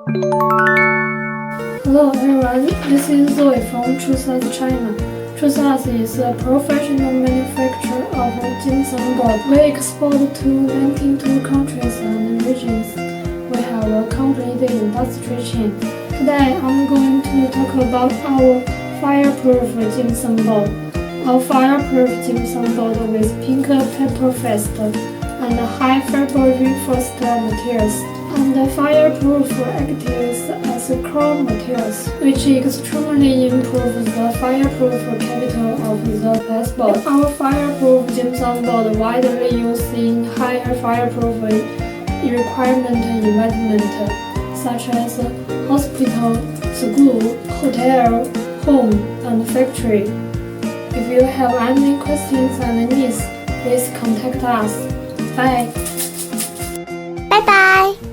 Hello everyone, this is Zoe from Gypsum, China. Gypsum is a professional manufacturer of Gypsum board. We export to 92 countries and regions. We have a complete industry chain. Today I'm going to talk about our fireproof Gypsum board. Our fireproof Gypsum board with pink paper fast and high fiber reinforced materials, and fireproof acts as chrome materials, which extremely improves the fireproof capacity of the plasterboard. Our fireproof Gypsum board widely used in higher fireproof requirement environment, such as hospital, school, hotel, home, and factory. If you have any questions and needs, please contact us. Bye. Bye bye.